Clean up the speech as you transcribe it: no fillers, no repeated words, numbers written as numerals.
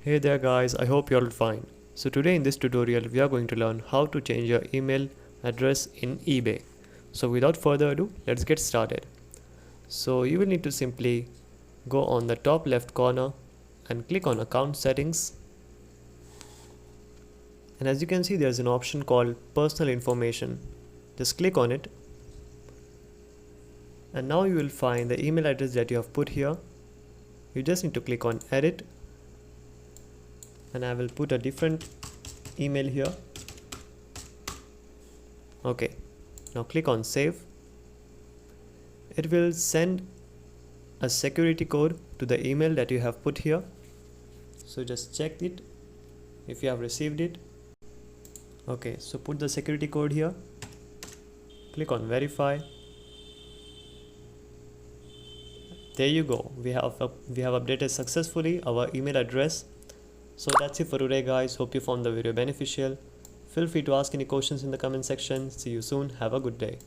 Hey there guys, I hope you're all fine. So today in this tutorial we are going to learn how to change your email address in eBay. So without further ado, let's get started. So you will need to simply go on the top left corner and click on account settings. And as you can see, there's an option called personal information. Just click on it. And now you will find the email address that you have put here. You just need to click on edit. And I will put a different email here. Okay, now click on save. It will send a security code to the email that you have put here. So just check it if you have received it. Okay, so put the security code here. Click on verify. There you go. We have updated successfully our email address. So that's it for today guys. Hope you found the video beneficial. Feel free to ask any questions in the comment section. See you soon. Have a good day.